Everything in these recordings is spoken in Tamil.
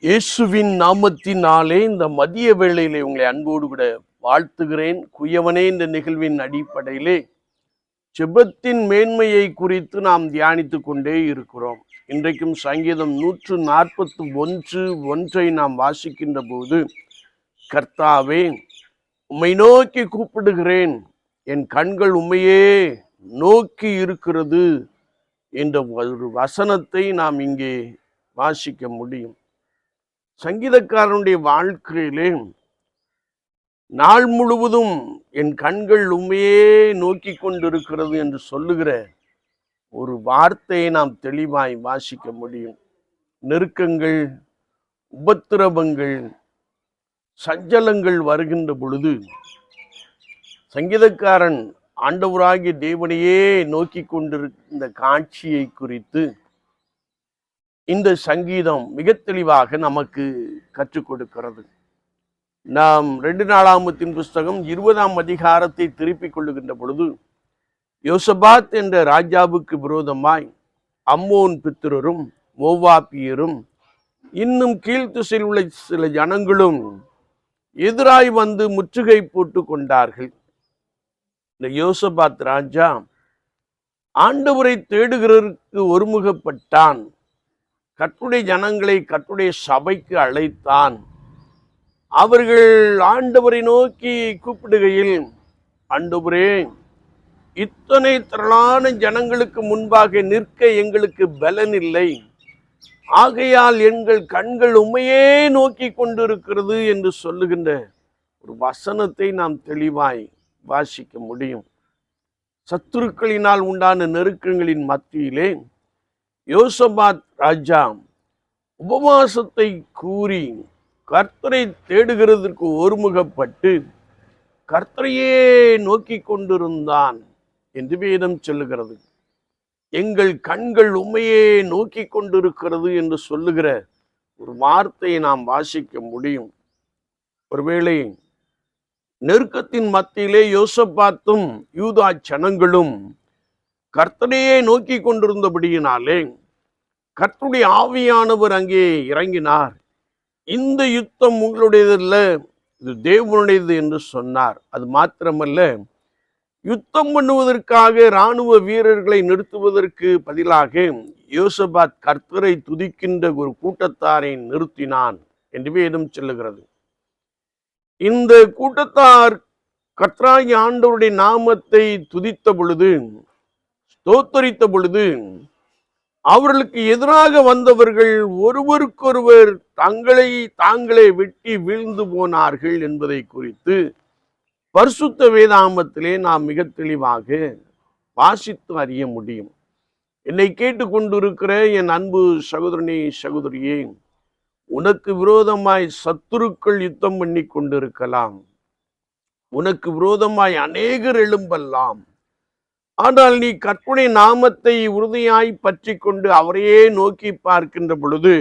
இயேசுவின் நாமத்தினாலே இந்த மதிய வேளையிலே உங்களை அன்போடு கூட வாழ்த்துகிறேன். குயவனே, இந்த நிகழ்வின் அடிப்படையிலே ஜெபத்தின் மேன்மையை குறித்து நாம் தியானித்துக் கொண்டே இருக்கிறோம். இன்றைக்கும் சங்கீதம் 141:1 நாம் வாசிக்கின்ற போது, கர்த்தாவே, உம்மை நோக்கி கூப்பிடுகிறேன், என் கண்கள் உம்மையே நோக்கி இருக்கிறது என்ற ஒரு வசனத்தை நாம் இங்கே வாசிக்க முடியும். சங்கீதக்காரனுடைய வாழ்க்கையிலே நாள் முழுவதும் என் கண்கள் உண்மையே நோக்கி கொண்டிருக்கிறது என்று சொல்லுகிற ஒரு வார்த்தையை நாம் தெளிவாய் வாசிக்க முடியும். நெருக்கங்கள், உபத்திரவங்கள், சஞ்சலங்கள் வருகின்ற பொழுது சங்கீதக்காரன் ஆண்டவராகிய தேவனையே நோக்கி கொண்டிருந்த காட்சியை குறித்து இந்த சங்கீதம் மிக தெளிவாக நமக்கு கற்றுக் கொடுக்கிறது. நாம் 2 நாளாகமத்தின் புஸ்தகம் 20ஆம் அதிகாரத்தை திருப்பிக் கொள்ளுகின்ற பொழுது, யோசபாத் என்ற ராஜாவுக்கு விரோதமாய் அம்மோன் பித்திரரும் மோவாபியரும் இன்னும் கீழ்த்திசையில் உள்ள சில ஜனங்களும் எதிராய் வந்து முற்றுகை போட்டு கொண்டார்கள். இந்த யோசபாத் ராஜா ஆண்டவரை தேடுகிறதற்கு ஒருமுகப்பட்டான். கர்த்தருடைய ஜனங்களை கர்த்தருடைய சபைக்கு அழைத்தான். அவர்கள் ஆண்டவரை நோக்கி கூப்பிடுகையில், ஆண்டவரே, இத்தனை திரளான ஜனங்களுக்கு முன்பாக நிற்க எங்களுக்கு பலன் இல்லை, ஆகையால் எங்கள் கண்கள் உம்மையே நோக்கி கொண்டிருக்கிறது என்று சொல்லுகின்ற ஒரு வசனத்தை நாம் தெளிவாய் வாசிக்க முடியும். சத்துருக்களினால் உண்டான நெருக்கங்களின் மத்தியிலே யோசபாத் ராஜா உபவாசத்தை கூறி கர்த்தரை தேடுகிறதற்கு ஒருமுகப்பட்டு கர்த்தரையே நோக்கி கொண்டிருந்தான் என்று வேதம் சொல்லுகிறது. எங்கள் கண்கள் உம்மையே நோக்கி கொண்டிருக்கிறது என்று சொல்லுகிற ஒரு வார்த்தையை நாம் வாசிக்க முடியும். ஒருவேளை நெருக்கத்தின் மத்தியிலே யோசபாத்தும் யூதா ஜனங்களும் கர்த்தரையே நோக்கி கொண்டிருந்தபடியினாலே கர்த்தருடைய ஆவியானவர் அங்கே இறங்கினார். இந்த யுத்தம் உங்களுடையது அல்ல, இது தேவனுடையது என்று சொன்னார். அது மாத்திரமல்ல, யுத்தம் பண்ணுவதற்காக இராணுவ வீரர்களை நிறுத்துவதற்கு பதிலாக யோசபாத் கர்த்தரை துதிக்கின்ற ஒரு கூட்டத்தாரை நிறுத்தினான் என்று வேதம் சொல்லுகிறது. இந்த கூட்டத்தார் கர்த்தராகிய ஆண்டவருடைய நாமத்தை துதித்த பொழுது, ஸ்தோத்தரித்த பொழுது, அவர்களுக்கு எதிராக வந்தவர்கள் ஒருவருக்கொருவர் தாங்களே வெட்டி வீழ்ந்து போனார்கள் என்பதை குறித்து பரிசுத்த வேதாகமத்திலே நாம் மிக தெளிவாக வாசித்து அறிய முடியும். என்னை கேட்டுக்கொண்டிருக்கிற என் அன்பு சகோதரனே, சகோதரியே, உனக்கு விரோதமாய் சத்துருக்கள் யுத்தம் பண்ணி கொண்டிருக்கலாம், உனக்கு விரோதமாய் அநேகர் எழும்பலாம். ஆனால் நீ கர்த்தருடைய நாமத்தை உறுதியாய் பற்றி கொண்டு அவரையே நோக்கி பார்க்கின்ற பொழுது,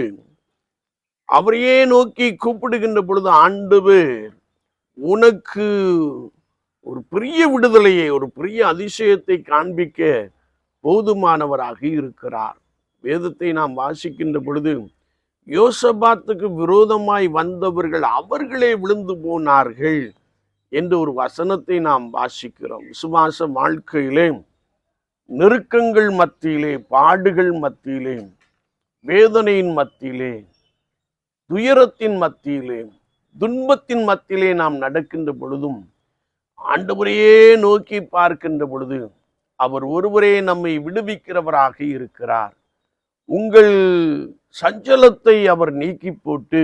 அவரையே நோக்கி கூப்பிடுகின்ற பொழுது, ஆண்டவர் உனக்கு ஒரு பெரிய விடுதலையை, ஒரு பெரிய அதிசயத்தை காண்பிக்க போதுமானவராக இருக்கிறார். வேதத்தை நாம் வாசிக்கின்ற பொழுது, யோசபாத்துக்கு விரோதமாய் வந்தவர்கள் அவர்களே விழுந்து போனார்கள் என்ற ஒரு வசனத்தை நாம் வாசிக்கிறோம். விசுவாச வாழ்க்கையிலே நெருக்கங்கள் மத்தியிலே, பாடுகள் மத்தியிலே, வேதனையின் மத்தியிலே, துயரத்தின் மத்தியிலே, துன்பத்தின் மத்தியிலே நாம் நடக்கின்ற பொழுதும் ஆண்டவரையே நோக்கி பார்க்கின்ற பொழுது அவர் ஒருவரே நம்மை விடுவிக்கிறவராக இருக்கிறார். உங்கள் சஞ்சலத்தை அவர் நீக்கி போட்டு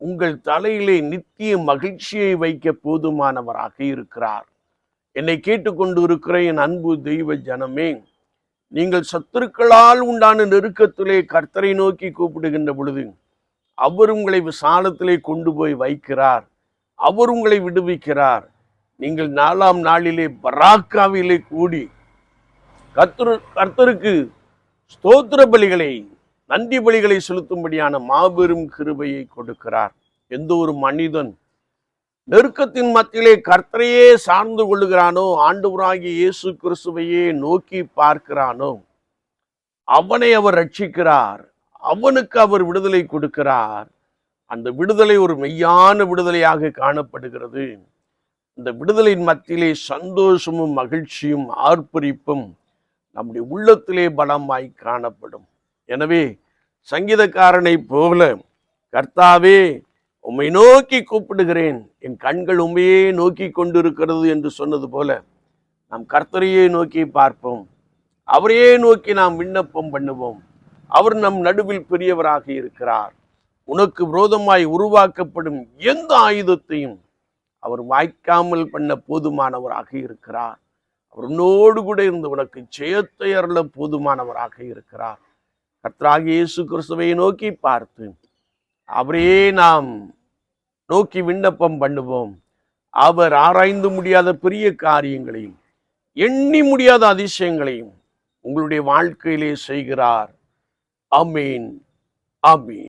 உங்கள் தலையிலே நித்திய மகிழ்ச்சியை வைக்க போதுமானவராக இருக்கிறார். என்னை கேட்டுக்கொண்டு இருக்கிற என் அன்பு தெய்வ ஜனமே, நீங்கள் சத்துருக்களால் உண்டான நெருக்கத்திலே கர்த்தரை நோக்கி கூப்பிடுகின்ற பொழுது அவர் உங்களை விசாலத்திலே கொண்டு போய் வைக்கிறார். அவர் உங்களை விடுவிக்கிறார். நீங்கள் 4ஆம் நாளிலே பராக்காவிலே கூடி கர்த்தருக்கு ஸ்தோத்திர பலிகளை, நன்றி பலிகளை செலுத்தும்படியான மாபெரும் கிருபையை கொடுக்கிறார். எந்த ஒரு மனிதன் நெருக்கத்தின் மத்தியிலே கர்த்தரையே சார்ந்து கொள்ளுகிறானோ, ஆண்டவராகிய இயேசு கிறிஸ்துவையே நோக்கி பார்க்கிறானோ, அவனை அவர் ரட்சிக்கிறார். அவனுக்கு அவர் விடுதலை கொடுக்கிறார். அந்த விடுதலை ஒரு மெய்யான விடுதலையாக காணப்படுகிறது. இந்த விடுதலையின் மத்தியிலே சந்தோஷமும் மகிழ்ச்சியும் ஆர்ப்பரிப்பும் நம்முடைய உள்ளத்திலே பலமாய் காணப்படும். எனவே சங்கீதக்காரனை போல, கர்த்தாவே உம்மை நோக்கி கூப்பிடுகிறேன், என் கண்கள் உண்மையே நோக்கி கொண்டிருக்கிறது என்று சொன்னது போல நாம் கர்த்தரையே நோக்கி பார்ப்போம். அவரையே நோக்கி நாம் விண்ணப்பம் பண்ணுவோம். அவர் நம் நடுவில் பெரியவராக இருக்கிறார். உனக்கு விரோதமாய் உருவாக்கப்படும் எந்த ஆயுதத்தையும் அவர் வாய்க்காமல் பண்ண போதுமானவராக இருக்கிறார். அவர் உன்னோடு கூட இருந்து உனக்கு ஜெயத்தை அருள போதுமானவராக இருக்கிறார். கர்த்தராகிய இயேசு கிறிஸ்துவை நோக்கி பார்த்து அவரையே நாம் நோக்கி விண்ணப்பம் பண்ணுவோம். அவர் ஆராய்ந்து முடியாத பெரிய காரியங்களையும் எண்ணி முடியாத அதிசயங்களையும் உங்களுடைய வாழ்க்கையிலே செய்கிறார். ஆமீன், ஆமீன்.